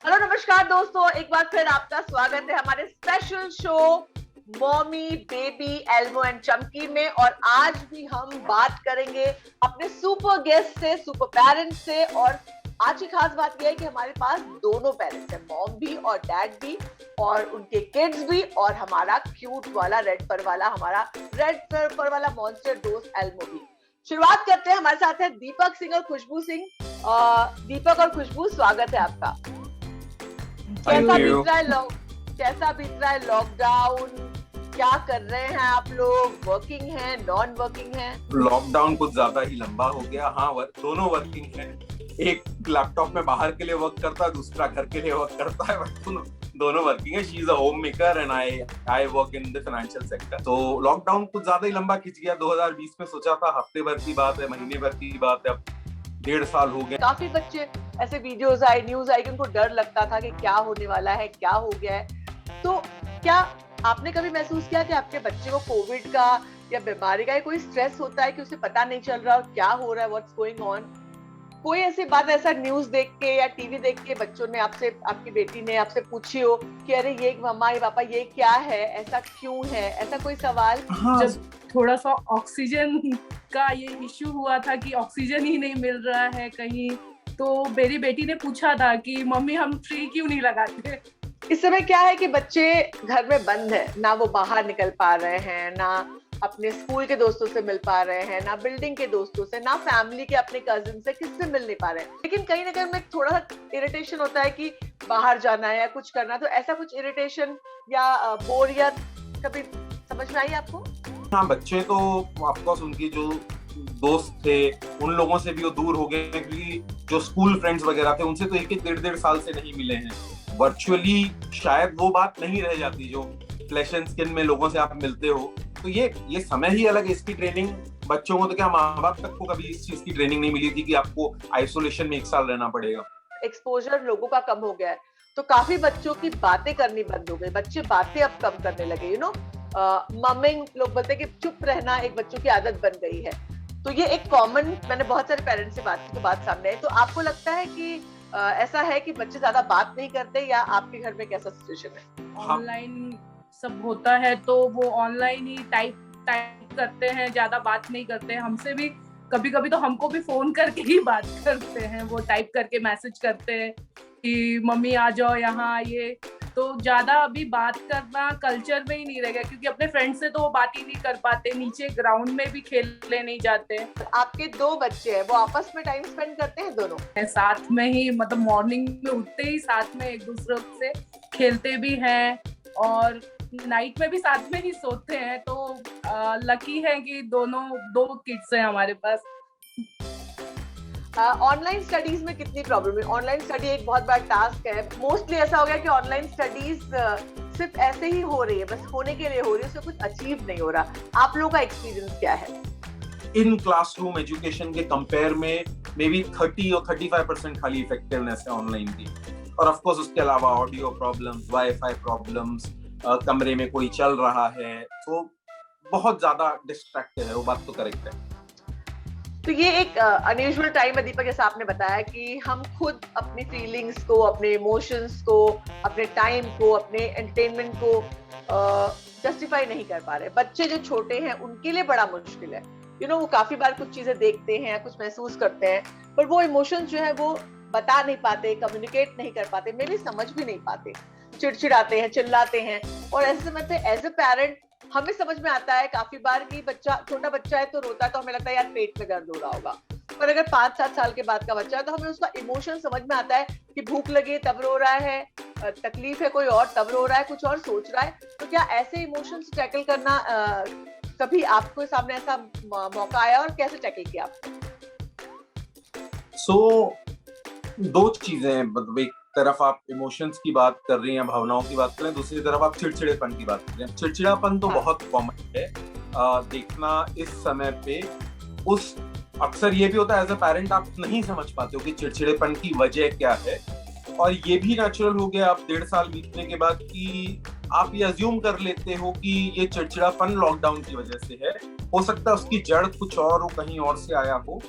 Hello नमस्कार दोस्तों, एक बार फिर आपका स्वागत है हमारे special show mommy baby Elmo and Chamki में। और आज भी हम बात करेंगे अपने सुपर गेस्ट से, सुपर पेरेंट्स से। और आज की खास बात यह है कि हमारे पास दोनों पेरेंट्स हैं, मॉम भी और डैड भी, और उनके किड्स भी, और हमारा क्यूट वाला रेड फर वाला मॉन्स्टर दोस्त एल्मो भी। शुरुआत करते हैं। हमारे साथ है दीपक सिंह और खुशबू सिंह। दीपक और खुशबू, स्वागत है आपका। कैसा बीत रहा है लॉकडाउन? क्या कर रहे हैं आप लोग? वर्किंग हैं, नॉन वर्किंग हैं? लॉकडाउन कुछ ज्यादा ही लंबा हो गया। हाँ, दोनों वर्किंग हैं। एक लैपटॉप में बाहर के लिए वर्क करता है, दूसरा घर के लिए वर्क करता है, बट दोनों वर्किंग है। She is a home maker and I work in the financial sector. तो लॉकडाउन कुछ ज्यादा ही लंबा खिंच गया। 2020 में सोचा था हफ्ते भर की बात है, महीने भर की बात है, अब 1.5 साल हो गए। काफी बच्चे ऐसे वीडियोस आए, न्यूज आई कि उनको डर लगता था कि क्या होने वाला है, क्या हो गया है। तो क्या आपने कभी महसूस किया कि आपके बच्चे को कोविड का या बीमारी का कोई स्ट्रेस होता है कि उसे पता नहीं चल रहा क्या हो रहा है, व्हाट्स गोइंग ऑन? कोई ऐसी बात, ऐसा न्यूज देख के या टीवी देख के बच्चों ने आपसे, आपकी बेटी ने आपसे पूछी हो कि अरे ये मम्मा ये पापा ये क्या है, ऐसा क्यों है, ऐसा कोई सवाल? हाँ। जब थोड़ा सा ऑक्सीजन का ये इश्यू हुआ था कि ऑक्सीजन ही नहीं मिल रहा है कहीं, तो मेरी बेटी ने पूछा था कि मम्मी हम ट्री क्यों नहीं लगाते। इस समय क्या है कि बच्चे घर में बंद है, ना वो बाहर निकल पा रहे हैं, ना अपने स्कूल के दोस्तों से मिल पा रहे हैं, ना बिल्डिंग के दोस्तों से, ना फैमिली के अपने कजिन से, किससे मिल नहीं पा रहे हैं। लेकिन कहीं ना कहीं में थोड़ा सा इरिटेशन होता है कि बाहर जाना है या कुछ करना। तो ऐसा कुछ इरिटेशन या बोरियत कभी समझ में आई आपको? हाँ, बच्चे तो ऑफकोर्स उनकी जो दोस्त थे उन लोगों से भी वो दूर हो गए, क्योंकि जो स्कूल फ्रेंड्स वगैरह थे उनसे तो 1-1 साल से नहीं मिले हैं। वर्चुअली शायद वो बात नहीं रह जाती जो फ्लैश एंड स्किन में लोगों से आप मिलते हो। तो ये समय ही अलग है। इसकी ट्रेनिंग बच्चों को तो क्या, माँ बाप तक को कभी इस चीज की ट्रेनिंग नहीं मिली थी कि आपको आइसोलेशन में 1 साल रहना पड़ेगा। एक्सपोजर लोगों का कम हो गया है, तो काफी बच्चों की बातें करनी बंद हो गई। बच्चे बातें अब कम करने लगे, ममिंग, लोग बोलते हैं कि चुप रहना एक बच्चों की आदत बन गई है। तो ये एक कॉमन, मैंने बहुत सारे पेरेंट्स से बात की तो बात सामने आई। तो आपको लगता है कि ऐसा है कि बच्चे ज्यादा बात नहीं करते, या आपके घर में कैसा सिचुएशन है? ऑनलाइन सब होता है तो वो ऑनलाइन ही टाइप करते हैं, ज्यादा बात नहीं करते हैं। हमसे भी कभी कभी तो हमको भी फोन करके ही बात करते हैं, वो टाइप करके मैसेज करते हैं कि मम्मी आ जाओ यहाँ आइए। तो ज्यादा अभी बात करना कल्चर में ही नहीं रह गया, क्योंकि अपने फ्रेंड से तो वो बात ही नहीं कर पाते, नीचे ग्राउंड में भी खेलने नहीं जाते। आपके 2 बच्चे हैं, वो आपस में टाइम स्पेंड करते हैं दोनों? साथ में ही, मतलब मॉर्निंग में उठते ही साथ में एक दूसरे से खेलते भी हैं और नाइट में भी साथ में ही सोते हैं। तो लकी है कि दो किड्स हैं हमारे पास। ऑनलाइन स्टडीज में कितनी प्रॉब्लम है? ऑनलाइन स्टडी एक बहुत बड़ा टास्क है। मोस्टली ऐसा हो गया कि ऑनलाइन स्टडीज सिर्फ ऐसे ही हो रही है, बस होने के लिए हो रही है, उससे कुछ अचीव नहीं हो रहा। आप लोगों का एक्सपीरियंस क्या है? इन क्लासरूम एजुकेशन के कंपेयर में मे बी 30 और 35% खाली इफेक्टिवनेस है ऑनलाइन की। और ऑफ कोर्स उसके अलावा ऑडियो प्रॉब्लम्स, वाईफाई प्रॉब्लम्स, कमरे में कोई चल रहा है तो बहुत ज्यादा डिस्ट्रैक्टेड है, वो बात तो करेक्ट है। तो ये एक अनयूजुअल टाइम है दीपक, जैसा आपने बताया कि हम खुद अपनी फीलिंग्स को, अपने इमोशंस को, अपने टाइम को, अपने एंटरटेनमेंट को जस्टिफाई नहीं कर पा रहे। बच्चे जो छोटे हैं उनके लिए बड़ा मुश्किल है। वो काफी बार कुछ चीजें देखते हैं, कुछ महसूस करते हैं, पर वो इमोशंस जो है वो बता नहीं पाते, कम्युनिकेट नहीं कर पाते, मे भी समझ भी नहीं पाते, चिड़चिड़ाते हैं, चिल्लाते हैं। और ऐसे समय पे एज ए पेरेंट हमें समझ में आता है काफी बार कि छोटा बच्चा है तो रोता है, तो हमें लगता है यार पेट में दर्द हो रहा होगा। पर अगर 5-7 साल के बाद का बच्चा है तो हमें उसका इमोशन समझ में आता है कि भूख लगी तब रो रहा है, तकलीफ है कोई और तब रो रहा है, कुछ और सोच रहा है। तो क्या ऐसे इमोशंस टैकल करना कभी आपको सामने ऐसा मौका आया, और कैसे टैकल किया आपने? दो चीजें, मतलब एक तरफ आप इमोशंस की बात कर रही हैं, भावनाओं की बात कर रहे हैं, दूसरी तरफ आप चिड़चिड़ेपन की बात कर रहे हैं। चिड़चिड़ापन तो बहुत कॉमन है देखना इस समय पे। उस अक्सर ये भी होता है एज अ पेरेंट, आप नहीं समझ पाते हो कि चिड़चिड़ेपन की वजह क्या है। और ये भी नेचुरल हो गया अब 1.5 साल बीतने के बाद कि आप ये अज्यूम कर लेते हो कि ये चिड़चिड़ापन लॉकडाउन की वजह से है। हो सकता है उसकी जड़ कुछ और हो, कहीं और से आया हो,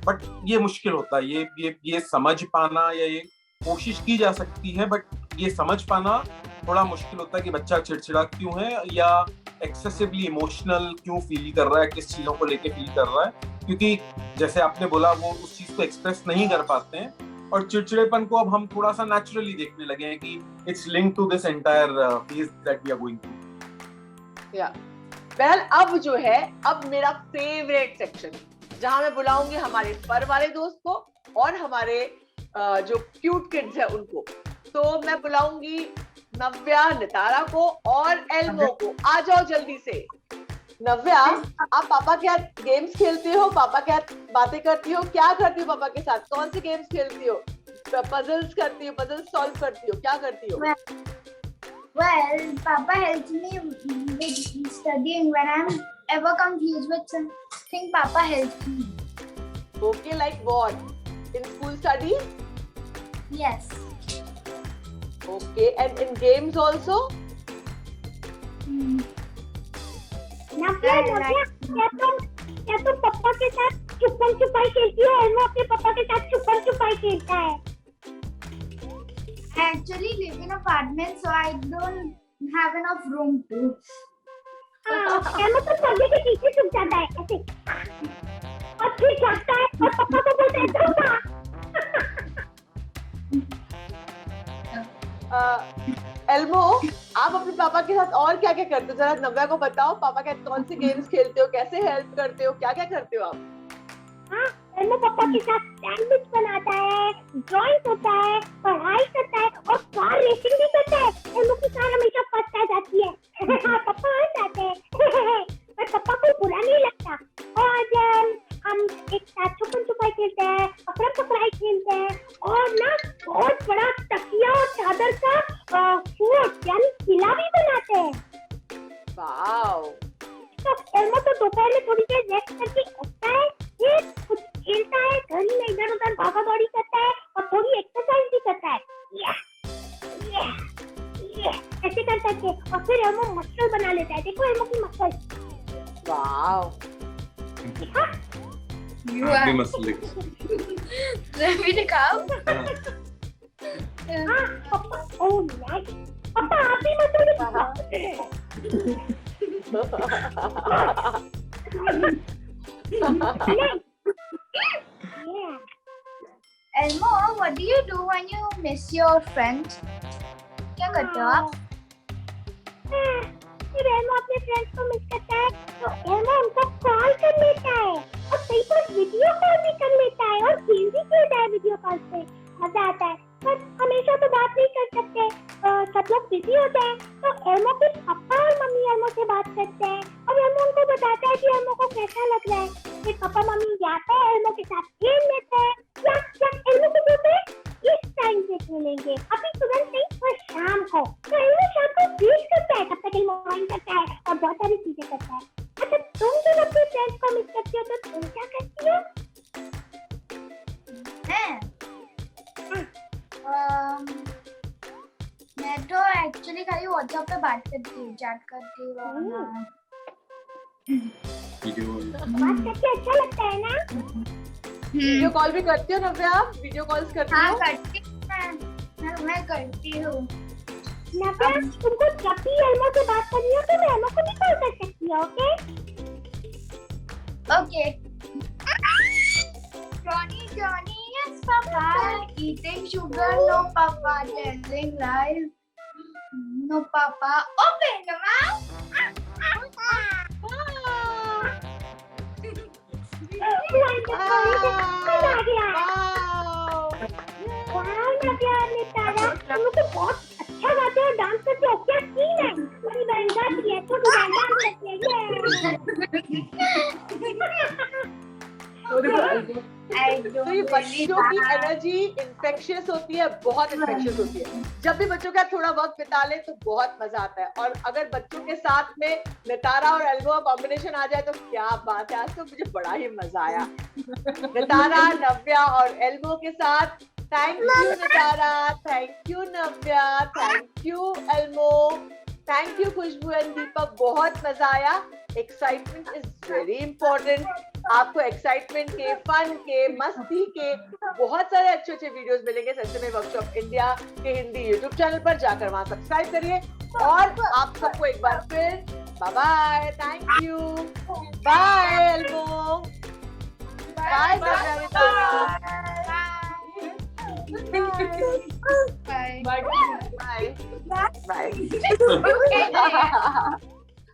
बट ये मुश्किल होता है ये समझ पाना या ये कोशिश की जा सकती है, बट ये समझ पाना थोड़ा मुश्किल होता है कि बच्चा चिड़चिड़ा क्यों है या एक्सेसिवली इमोशनल क्यों फील कर रहा है, किस चीजों को लेके फील कर रहा है, क्योंकि जैसे आपने बोला वो उस चीज को एक्सप्रेस नहीं कर पाते हैं और चिड़चिड़ेपन को अब हम थोड़ा सा नेचुरली देखने लगे हैं कि it's linked to this entire phase that we are going through. या वेल, अब जो है, अब मेरा फेवरेट सेक्शन जहां मैं बुलाऊंगी हमारे फर वाले दोस्त को और हमारे जो क्यूट किड्स है उनको। तो मैं बुलाऊंगी नव्या, नितारा को और एल्मो को। आ जाओ जल्दी से। नव्या, आप पापा के साथ गेम्स खेलती हो, पापा के साथ बातें करती हो, क्या करती हो पापा के साथ? कौन से गेम्स खेलती हो? पजल्स करती हो, पजल्स सॉल्व करती हो, क्या करती हो? Well, Papa helps me with studying when I'm ever confused with something. Papa helps me. Okay, like what? In school studies? Yes. Okay, and in games also? नव्या, क्या तुम पापा के साथ छुपन छुपाई खेलती हो? एल्मो अपने पापा के साथ छुपन छुपाई खेलता है। I actually live in an apartment, so I don't have enough room to. एल्मो तो पर्दे के पीछे छुप जाता है ऐसे और फिर जागता है और पापा को बोलता है जाओ। एल्मो, आप अपने पापा के साथ और क्या क्या करते हो? जरा नव्या को बताओ, पापा के साथ कौन से गेम्स खेलते हो, कैसे हेल्प करते हो, क्या क्या करते हो आप? हाँ, एल्मो पापा के साथ सैंडविच बनाता है, ड्राइंग करता है, पढ़ाई करता है और कार रेसिंग भी करता है। एल्मो की कार हमेशा फर्स्ट आ जाती है। पापा आ जाते हैं पर पापा को बुरा नहीं लगता। और हम एक साथ छुपन छुपाई खेलते हैं, पकड़म पकड़ाई खेलते हैं और ना बहुत बड़ा तकिया और चादर का फोर्ट यानी किला भी बनाते हैं। वाओ! तो एल्मो तो दोपहर में थोड़ी देर रेस्ट करके उठता है, फिर कुछ खेलता है, गली में इधर उधर भागा दौड़ी करता है और थोड़ी एक्सरसाइज भी करता है। ये ऐसे कर करके और फिर एल्मो मसल बना लेता है। देखो एल्मो की muscle. Wow! You are. Let me दिखाओ. हाँ, पापा, ओह नाइस। पापा आप भी मसल दिखाओ। Elmo, what do you do when you miss your friends? क्या करते हो आप? फिर एल्मो अपने फ्रेंड्स को मिस करता है तो एल्मो उनको कॉल कर लेता है और कई बार वीडियो कॉल भी कर लेता है और गेम भी खेलता है वीडियो कॉल पे। मजा आता है पर हमेशा तो बात नहीं कर सकते, सब लोग बिजी होते हैं। तो एल्मो के पापा और मम्मी एल्मो से बात करते हैं और एल्मो उनको बताता है कि एल्मो को कैसा लग रहा है। फिर पापा मम्मी जाते हैं एल्मो के साथ खेल लेते हैं या एल्मो को बोलते हैं इस टाइम पे खेलेंगे, अभी तुरंत नहीं पर शाम को। तो एल्मो शाम को रील करता है, तब तक एल्मो ड्राइंग करता है और बहुत सारी चीजें करता है। अच्छा, तुम जब अपने फ्रेंड्स को मिस करती हो तो तुम क्या करती हो? मैं तो एक्चुअली खाली व्हाट्सएप पे बात करती हूँ, चैट करती हूँ। बात करके अच्छा लगता है ना? वीडियो कॉल भी करती हो नव्या? आप वीडियो कॉल्स करती हाँ हो? करती हूँ, मैं करती हूँ। नव्या, तुमको जब भी एल्मो से बात करनी हो तो मैं एल्मो को भी कॉल कर सकती हो, okay? Okay. Johnny, yes, Papa. Eating sugar, no, Papa. Telling lies, no, Papa. Open the mouth. मजा आ गया। वाह नव्या, नितारा, तुम लोग तो बहुत अच्छा गाते हो, डांस करते हो। क्या सीन है? बड़ी बहन गाती है, छोटी बहन डांस करती है। तो ये बच्चों की एनर्जी इन्फेक्शियस होती है, बहुत इन्फेक्शियस होती है। जब भी बच्चों का थोड़ा वक्त बिता ले तो बहुत मजा आता है। और अगर बच्चों के साथ में नितारा और एल्मो कॉम्बिनेशन आ जाए तो क्या बात है। आज तो मुझे बड़ा ही मजा आया नितारा, नव्या और एल्मो के साथ। Thank you Nitara, thank you Navya, thank you Elmo, thank you Khushboo and Deepak, बहुत मजा आया। Excitement is very important. आपको एक्साइटमेंट के, फन के, मस्ती के बहुत सारे अच्छे अच्छे वीडियोस मिलेंगे सेसेमे वर्कशॉप इंडिया के हिंदी यूट्यूब चैनल पर, जाकर वहां सब्सक्राइब करिए। और आप सबको एक बार फिर bye bye, thank you, bye Elmo, bye Bye. Bye. Bye bye. Okay.